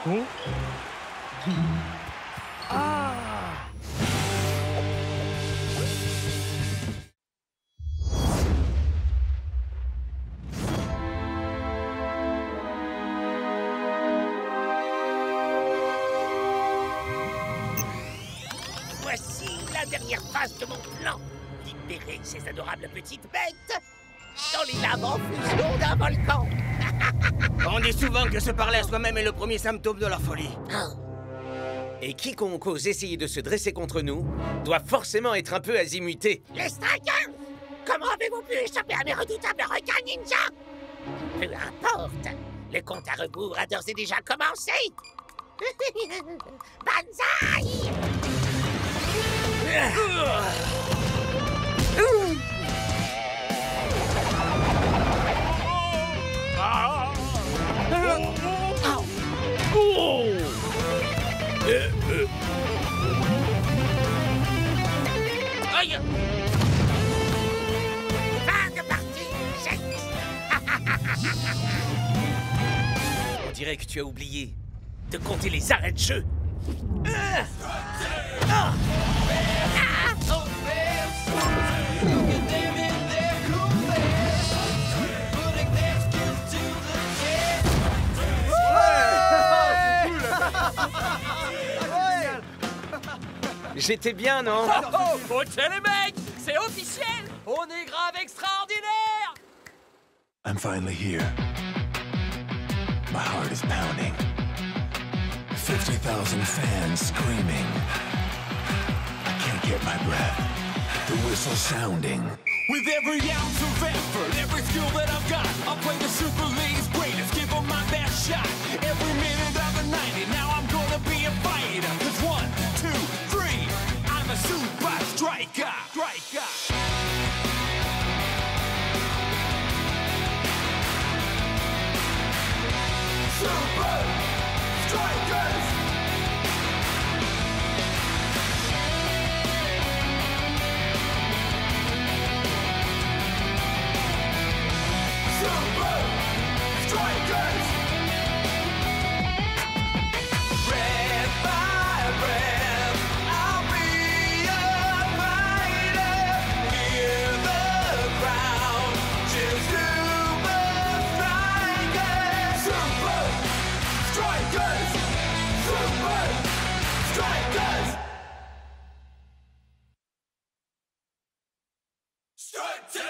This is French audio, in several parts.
Oh. Ah. Voici la dernière phase de mon plan. Libérer ces adorables petites bêtes dans les laves en fusion d'un volcan. On dit souvent que se parler à soi-même est le premier symptôme de la folie. Et quiconque ose essayer de se dresser contre nous doit forcément être un peu azimuté. Les Strikers! Comment avez-vous pu échapper à mes redoutables requins ninja? Peu importe, le compte à rebours a d'ores et déjà commencé. Banzai! Aïe! Fin de partie, jette! On dirait que tu as oublié. De compter les arrêts de jeu. J'étais bien, non? Ok les mecs, c'est officiel. On est grave extraordinaire. I'm finally here. My heart is pounding. 50,000 fans screaming. I can't get my breath. The whistle sounding. With every ounce of effort, every skill that I've got, I'll play the Super League's greatest, give them my best shot. Every minute of the 90, now I'm gonna be a fighter. 'Cause 1, 2, 3, I'm a super striker. Super Strikers! Super Strikers! Red by red, I'll be a fighter. Hear the crowd, cheer Super Strikers! Super Strikers! Super Strikers! Strike Team!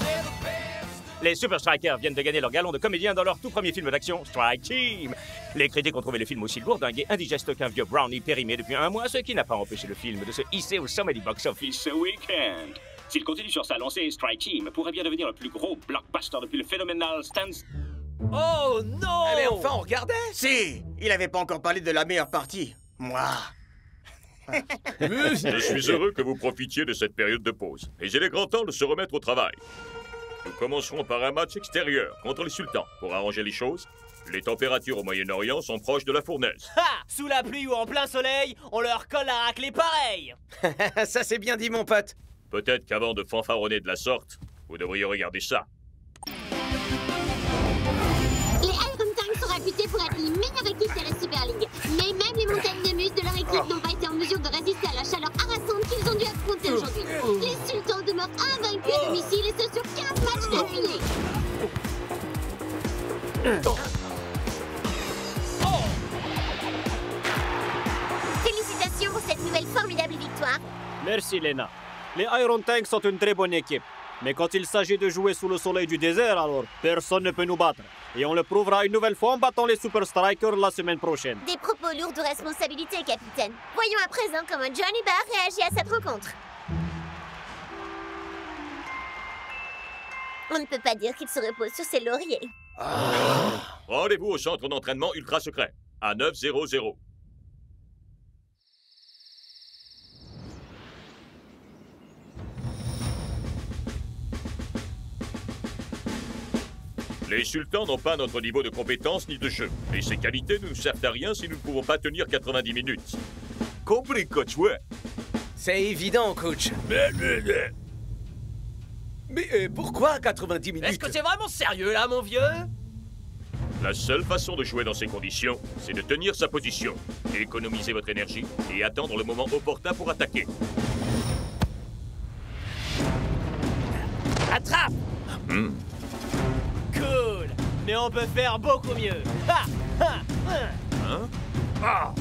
They're the best! Les Super Strikers viennent de gagner leur galon de comédien dans leur tout premier film d'action, Strike Team. Les critiques ont trouvé le film aussi lourdingue et indigeste qu'un vieux brownie périmé depuis un mois, ce qui n'a pas empêché le film de se hisser au sommet du box-office ce week-end. S'il continue sur sa lancée, Strike Team pourrait bien devenir le plus gros blockbuster depuis le phénoménal Stans. Oh non. Mais enfin, on regardait. Si, il avait pas encore parlé de la meilleure partie. Moi. Je suis heureux que vous profitiez de cette période de pause. Et il est grand temps de se remettre au travail. Nous commencerons par un match extérieur contre les sultans. Pour arranger les choses, les températures au Moyen-Orient sont proches de la fournaise. Ha! Sous la pluie ou en plein soleil, on leur colle la raclée pareil. Ça, c'est bien dit, mon pote. Peut-être qu'avant de fanfaronner de la sorte, vous devriez regarder ça. Les Iron Tanks sont réputés pour être les meilleurs équipes de la Super League. Mais même les montagnes de muscles de leur équipe n'ont pas été en mesure de résister à la chaleur harassante qu'ils ont dû affronter aujourd'hui. Les sultans demeurent invaincus à domicile et ce sur 15 matchs d'affilée. Félicitations pour cette nouvelle formidable victoire. Merci, Lena. Les Iron Tanks sont une très bonne équipe. Mais quand il s'agit de jouer sous le soleil du désert, alors personne ne peut nous battre. Et on le prouvera une nouvelle fois en battant les Super Strikers la semaine prochaine. Des propos lourds de responsabilité, capitaine. Voyons à présent comment Johnny Barr réagit à cette rencontre. On ne peut pas dire qu'il se repose sur ses lauriers. Rendez-vous au centre d'entraînement ultra secret, à 900. Les sultans n'ont pas notre niveau de compétence ni de jeu. Et ces qualités ne nous servent à rien si nous ne pouvons pas tenir 90 minutes. Compris, coach, ouais. C'est évident, coach. Mais pourquoi 90 minutes? Est-ce que c'est vraiment sérieux là, mon vieux? La seule façon de jouer dans ces conditions, c'est de tenir sa position, économiser votre énergie et attendre le moment opportun pour attaquer. Attrape! Cool. Mais on peut faire beaucoup mieux. Ha! Ha! Hein? Oh.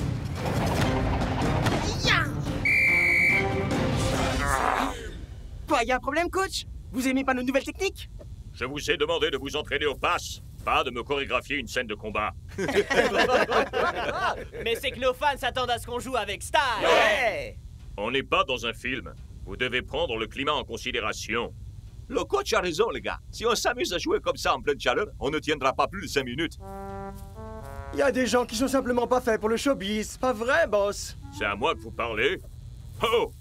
Quoi, y a un problème, coach? Vous aimez pas nos nouvelles techniques? Je vous ai demandé de vous entraîner au pass, pas de me chorégraphier une scène de combat. Mais c'est que nos fans s'attendent à ce qu'on joue avec style. Ouais! On n'est pas dans un film. Vous devez prendre le climat en considération. Le coach a raison, les gars. Si on s'amuse à jouer comme ça en pleine chaleur, on ne tiendra pas plus de 5 minutes. Y a des gens qui sont simplement pas faits pour le showbiz, pas vrai, boss? C'est à moi que vous parlez? Oh!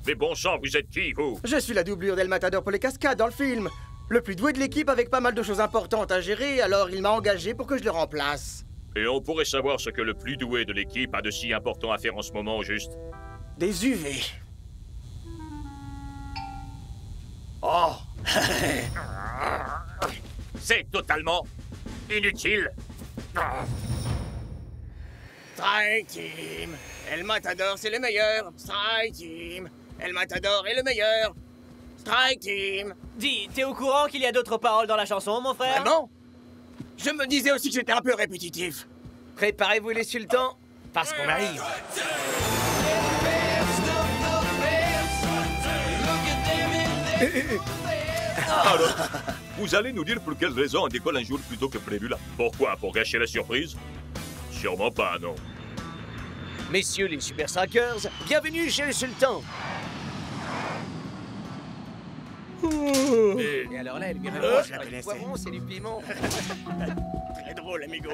Mais bon sang, vous êtes qui, vous? Je suis la doublure d'El Matador pour les cascades dans le film. Le plus doué de l'équipe avec pas mal de choses importantes à gérer, alors il m'a engagé pour que je le remplace. Et on pourrait savoir ce que le plus doué de l'équipe a de si important à faire en ce moment, au juste? Des UV. Oh! C'est totalement inutile. Strike Team! El Matador, c'est le meilleur! Strike Team! El Matador est le meilleur! Strike Team! Dis, t'es au courant qu'il y a d'autres paroles dans la chanson, mon frère? Vraiment? Je me disais aussi que c'était un peu répétitif. Préparez-vous les sultans, parce qu'on arrive. Alors, vous allez nous dire pour quelle raison on décolle un jour plus tôt que prévu là? Pourquoi? Pour gâcher la surprise? Sûrement pas, non. Messieurs les Super Strikers, bienvenue chez le sultan. Et alors là, elle vient je la connaissais. c'est du piment. Très drôle, amigo.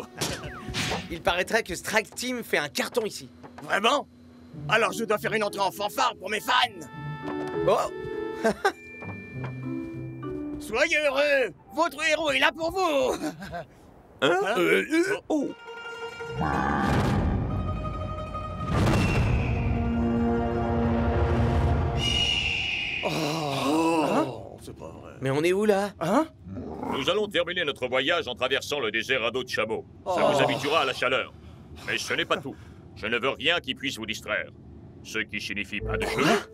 Il paraîtrait que Strike Team fait un carton ici. Vraiment? Alors je dois faire une entrée en fanfare pour mes fans. Oh! Soyez heureux! Votre héros est là pour vous! Oh! C'est pas vrai. Mais on est où là? Hein? Nous allons terminer notre voyage en traversant le désert à dos de chameau. Ça vous habituera à la chaleur. Mais ce n'est pas tout. Je ne veux rien qui puisse vous distraire. Ce qui signifie pas de cheveux,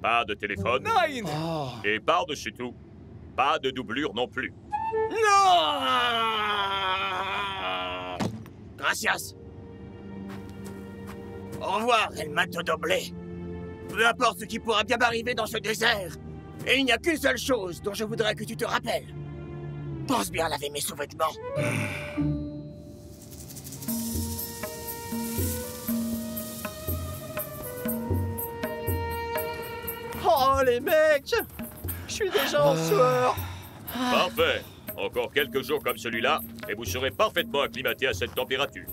pas de téléphone, et par-dessus tout, pas de doublure non plus. Non! Gracias. Au revoir, El Matador Blé. Peu importe ce qui pourra bien m'arriver dans ce désert. Et il n'y a qu'une seule chose dont je voudrais que tu te rappelles. Pense bien à laver mes sous-vêtements. Oh, les mecs! Je suis déjà en sueur! Parfait. Encore quelques jours comme celui-là, et vous serez parfaitement acclimaté à cette température.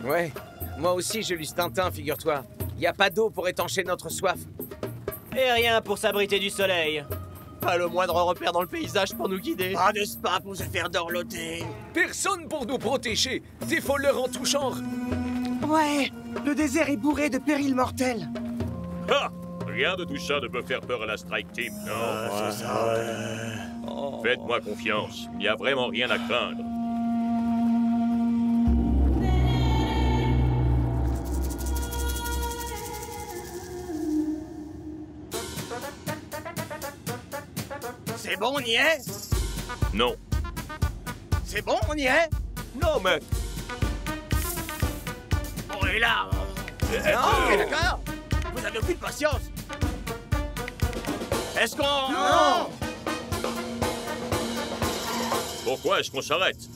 Ouais, moi aussi je lis Tintin, figure-toi. Y a pas d'eau pour étancher notre soif. Et rien pour s'abriter du soleil. Pas le moindre repère dans le paysage pour nous guider. Pas de spa pour se faire dorloter. Personne pour nous protéger. Des voleurs en tout genre. Ouais, le désert est bourré de périls mortels. Ah! Rien de tout ça ne peut faire peur à la Strike Team, non? C'est ça. Faites-moi confiance. Il n'y a vraiment rien à craindre. C'est bon, on y est? Non. C'est bon, on y est? Non, mais... On est là. Ok, d'accord. Vous avez aucune patience. Est-ce qu'on... Non! Pourquoi est-ce qu'on s'arrête?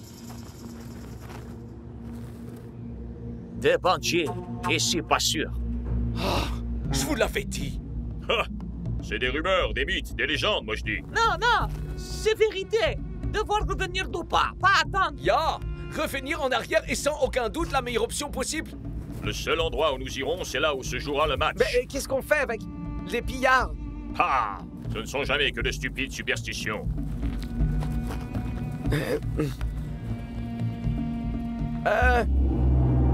Des bandits, ici pas sûr. Je vous l'avais dit. Ah! C'est des rumeurs, des mythes, des légendes, moi je dis. Non, non, c'est vérité. Devoir revenir d'où pas attendre. Ya! Revenir en arrière est sans aucun doute la meilleure option possible. Le seul endroit où nous irons, c'est là où se jouera le match. Mais qu'est-ce qu'on fait avec les pillards? Ah! Ce ne sont jamais que de stupides superstitions.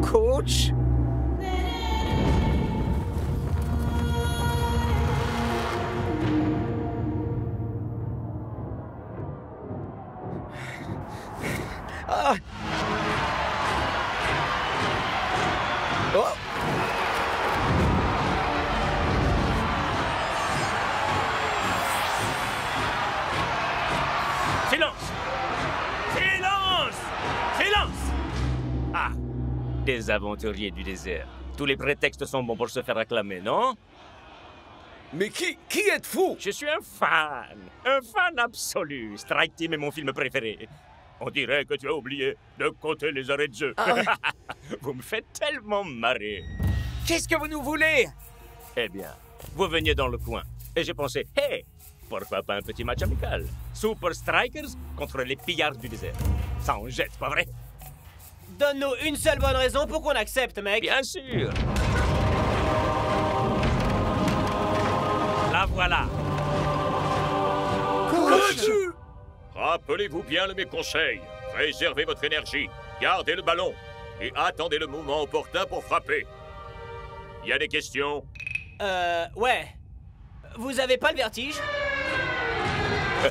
Coach? les aventuriers du désert. Tous les prétextes sont bons pour se faire acclamer, non? Mais qui êtes-vous? Je suis un fan absolu. Strike Team est mon film préféré. On dirait que tu as oublié de compter les arrêts de jeu. Vous me faites tellement marrer. Qu'est-ce que vous nous voulez? Eh bien, vous veniez dans le coin. Et j'ai pensé, hey, pourquoi pas un petit match amical? Super Strikers contre les pillards du désert. Ça en jette, pas vrai? Donne-nous une seule bonne raison pour qu'on accepte, mec. Bien sûr. La voilà. Rappelez-vous bien de mes conseils. Préservez votre énergie, gardez le ballon et attendez le moment opportun pour frapper. Il y a des questions? Ouais. Vous avez pas le vertige?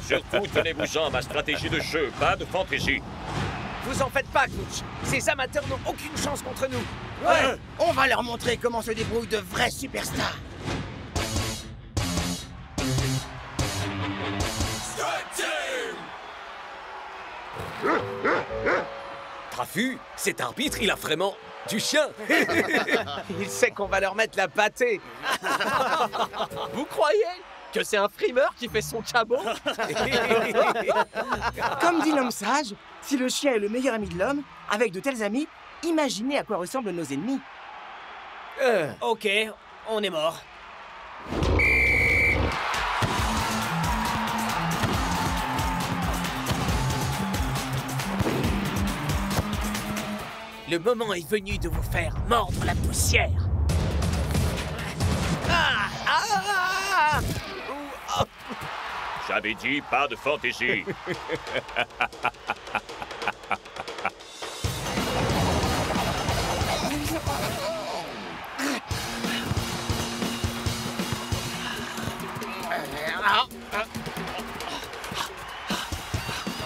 Surtout, tenez-vous-en à ma stratégie de jeu, pas de fantaisie. Vous en faites pas, coach. Ces amateurs n'ont aucune chance contre nous. Ouais, on va leur montrer comment se débrouillent de vrais superstars. Trafu, cet arbitre, il a vraiment du chien. Il sait qu'on va leur mettre la pâtée. Vous croyez que c'est un frimeur qui fait son cabot? Comme dit l'homme sage, si le chien est le meilleur ami de l'homme, avec de tels amis, imaginez à quoi ressemblent nos ennemis. Ok, on est mort. Le moment est venu de vous faire mordre la poussière. J'avais dit pas de fantaisie.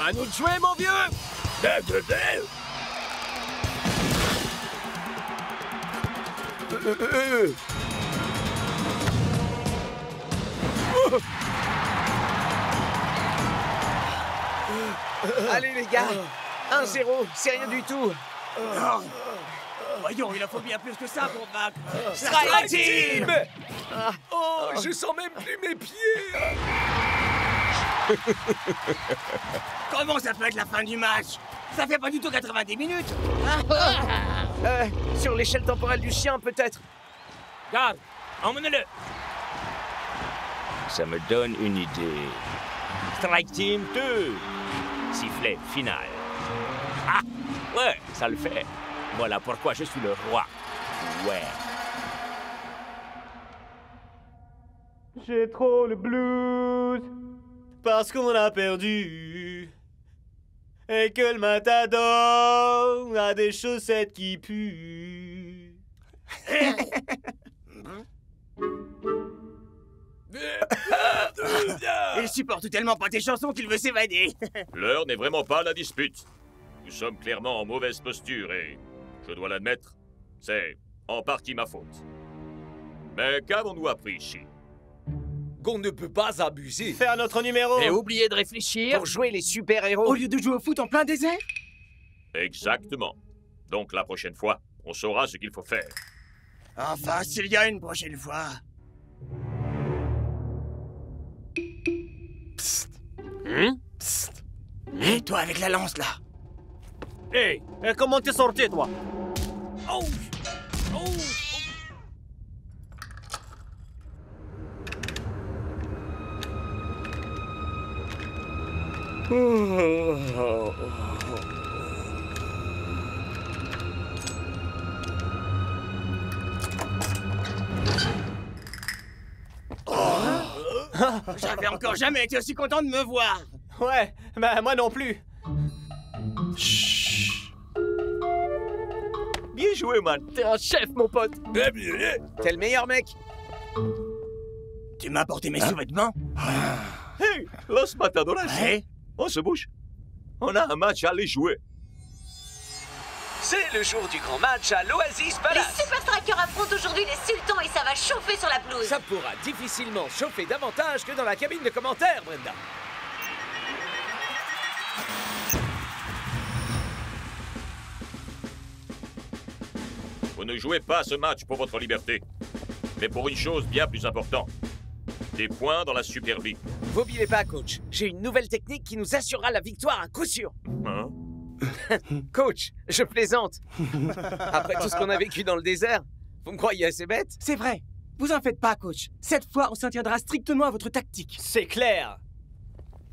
À nous de jouer, mon vieux! Allez, les gars. 1-0, c'est rien du tout. Voyons, il en faut bien plus que ça pour te vaincre. Strike Team! Oh, je sens même plus mes pieds. Comment ça peut être la fin du match? Ça fait pas du tout 90 minutes. Sur l'échelle temporelle du chien, peut-être. Garde, emmenez-le. Ça me donne une idée. Strike Team 2. Sifflet final. Ah, ouais, ça le fait. Voilà pourquoi je suis le roi. Ouais. J'ai trop le blues parce qu'on a perdu et que le matador a des chaussettes qui puent. Il supporte tellement pas tes chansons qu'il veut s'évader. L'heure n'est vraiment pas à la dispute. Nous sommes clairement en mauvaise posture et, je dois l'admettre, c'est en partie ma faute. Mais qu'avons-nous appris ici? Qu'on ne peut pas abuser. Faire notre numéro. Et oubliez de réfléchir. Pour jouer les super-héros. Au lieu de jouer au foot en plein désert? Exactement. Donc la prochaine fois, on saura ce qu'il faut faire. Enfin, s'il y a une prochaine fois. Psst. Psst. Et toi avec la lance là. Hey, et comment t'es sorti, toi? Oh! Oh! J'avais encore jamais été aussi content de me voir. Ouais, bah moi non plus. Bien joué, man. T'es un chef, mon pote. T'es le meilleur mec. Tu m'as apporté mes sous-vêtements? Hey, Los Matadores. Ouais. On se bouge. On a un match à aller jouer. C'est le jour du grand match à l'Oasis Les Palace. Super Strikers affrontent aujourd'hui les Sultans et ça va chauffer sur la pelouse. Ça pourra difficilement chauffer davantage que dans la cabine de commentaires, Brenda. Vous ne jouez pas ce match pour votre liberté, mais pour une chose bien plus importante. Des points dans la Super League. Vous oubliez pas, coach. J'ai une nouvelle technique qui nous assurera la victoire à coup sûr. Hein? Coach, je plaisante. Après tout ce qu'on a vécu dans le désert, vous me croyez assez bête? C'est vrai. Vous en faites pas, coach. Cette fois, on s'en tiendra strictement à votre tactique. C'est clair.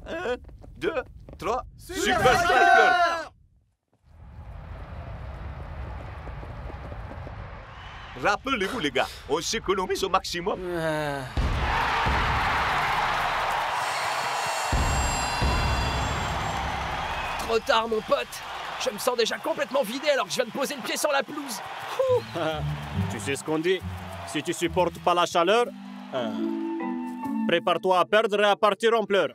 1, 2, 3... Super Striker! Rappelez-vous, les gars, on s'économise au maximum. Trop tard, mon pote. Je me sens déjà complètement vidé alors que je viens de poser le pied sur la pelouse. Tu sais ce qu'on dit? Si tu supportes pas la chaleur, prépare-toi à perdre et à partir en pleurs.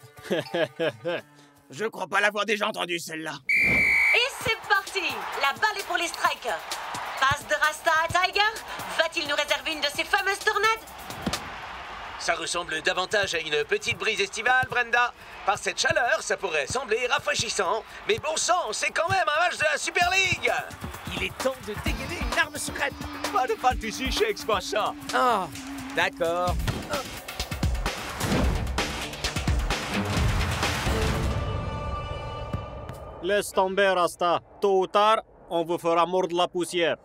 Je crois pas l'avoir déjà entendu, celle-là. Et c'est parti! La balle est pour les strikers. Passe de Rasta à Tiger. Va-t-il nous réserver une de ces fameuses tornades? Ça ressemble davantage à une petite brise estivale, Brenda. Par cette chaleur, ça pourrait sembler rafraîchissant. Mais bon sang, c'est quand même un match de la Super League. Il est temps de dégainer une arme secrète. Pas de fantaisie chez Expansion. Ah, d'accord. Laisse tomber, Rasta. Tôt ou tard, on vous fera mordre la poussière.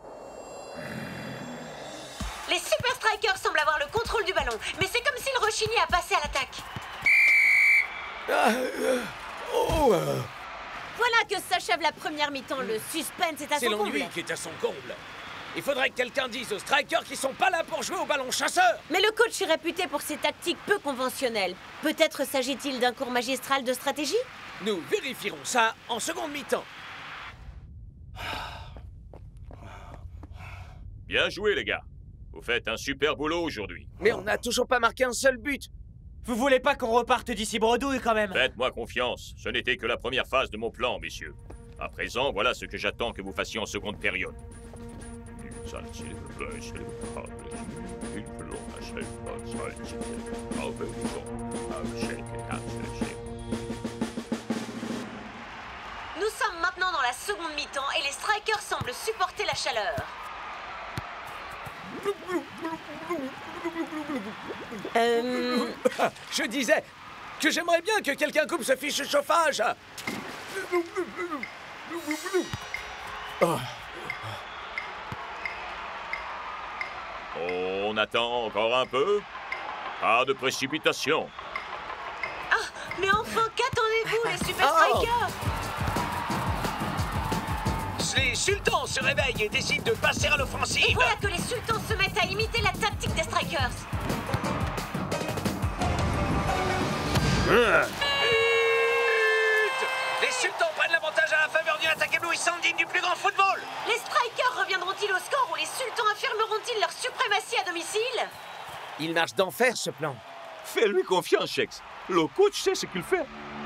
Les Super Strikers semblent avoir le contrôle du ballon, mais c'est comme s'ils rechignaient à passer à l'attaque. Voilà que s'achève la première mi-temps. Le suspense est à C'est son comble. l'ennui qui est à son comble. Il faudrait que quelqu'un dise aux strikers qu'ils sont pas là pour jouer au ballon chasseur. Mais le coach est réputé pour ses tactiques peu conventionnelles. Peut-être s'agit-il d'un cours magistral de stratégie? Nous vérifierons ça en seconde mi-temps. Bien joué, les gars. Vous faites un super boulot aujourd'hui. Mais on n'a toujours pas marqué un seul but. Vous voulez pas qu'on reparte d'ici bredouille quand même? Faites-moi confiance. Ce n'était que la première phase de mon plan, messieurs. À présent, voilà ce que j'attends que vous fassiez en seconde période. Nous sommes maintenant dans la seconde mi-temps et les strikers semblent supporter la chaleur. Je disais que j'aimerais bien que quelqu'un coupe ce fichu chauffage. On attend encore un peu. Pas de précipitation. Ah, mais enfin, qu'attendez-vous, les Super Strikers? Les sultans se réveillent et décident de passer à l'offensive. Et voilà que les sultans se mettent à imiter la tactique des strikers. Les sultans prennent l'avantage à la faveur d'une attaque éblouissante digne du plus grand football. Les strikers reviendront-ils au score ou les sultans affirmeront-ils leur suprématie à domicile? Il marche d'enfer, ce plan. Fais-lui confiance, Shex. Le coach sait ce qu'il fait.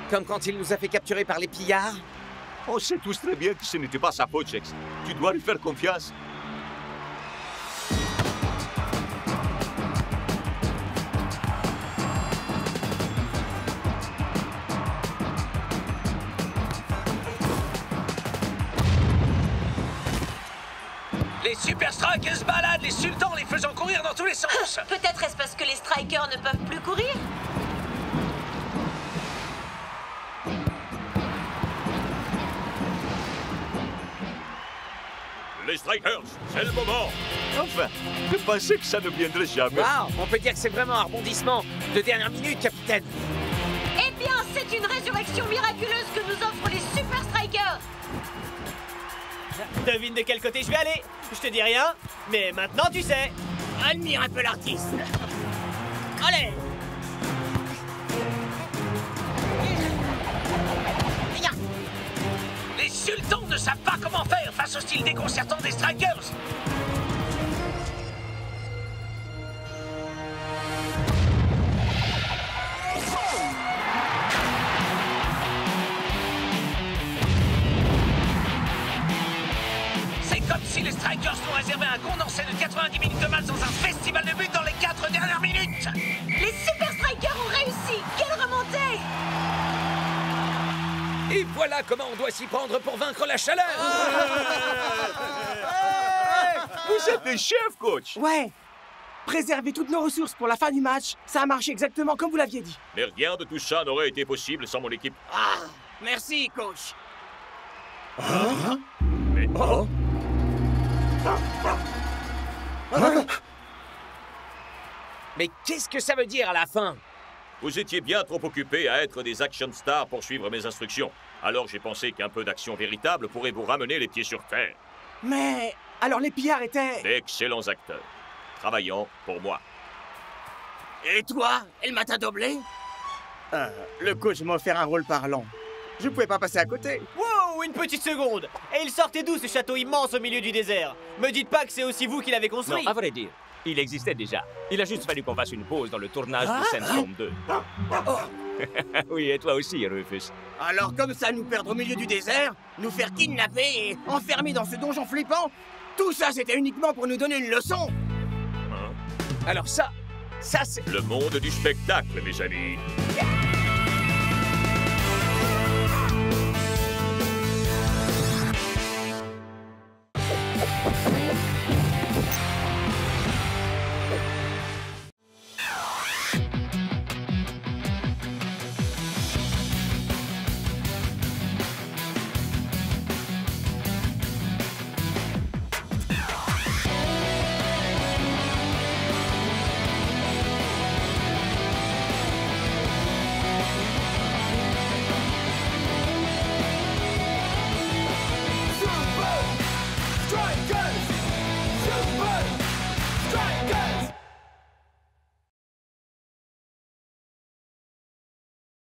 Comme quand il nous a fait capturer par les pillards. On sait tous très bien que ce n'était pas sa faute, Shex. Tu dois lui faire confiance. Les Super Strikers se baladent, les sultans les faisant courir dans tous les sens. Peut-être est-ce parce que les strikers ne peuvent plus courir? Les Strikers, c'est le moment. Enfin, je pensais que ça ne viendrait jamais. Waouh, on peut dire que c'est vraiment un rebondissement de dernière minute, capitaine. Eh bien, c'est une résurrection miraculeuse que nous offrent les Super Strikers. Devine de quel côté je vais aller. Je te dis rien, mais maintenant tu sais. Admire un peu l'artiste. Allez! Les sultans ne savent pas comment faire face au style déconcertant des Strikers. C'est comme si les Strikers nous réservaient un condensé de 90 minutes de match dans un festival de buts dans les 4 dernières minutes. Les Super Strikers ont réussi. Quelle remontée! Et voilà comment on doit s'y prendre pour vaincre la chaleur. Vous êtes le chef, coach. Ouais. Préserver toutes nos ressources pour la fin du match, ça a marché exactement comme vous l'aviez dit. Mais rien de tout ça n'aurait été possible sans mon équipe. Ah, merci, coach. Mais... Oh. Mais qu'est-ce que ça veut dire à la fin? Vous étiez bien trop occupés à être des action stars pour suivre mes instructions. Alors j'ai pensé qu'un peu d'action véritable pourrait vous ramener les pieds sur terre. Mais alors les pillards étaient... D'excellents acteurs, travaillant pour moi. Et toi, El Matador-Blé? Le coach m'a offert un rôle parlant. Je pouvais pas passer à côté. Wow, une petite seconde. Et il sortait d'où ce château immense au milieu du désert? Me dites pas que c'est aussi vous qui l'avez construit. Non, à vrai dire, il existait déjà. Il a juste fallu qu'on fasse une pause dans le tournage de Sandstorm 2. Oui, et toi aussi, Rufus. Alors comme ça, nous perdre au milieu du désert, nous faire kidnapper et enfermer dans ce donjon flippant, tout ça c'était uniquement pour nous donner une leçon. Alors ça c'est... Le monde du spectacle, mes amis. Yeah!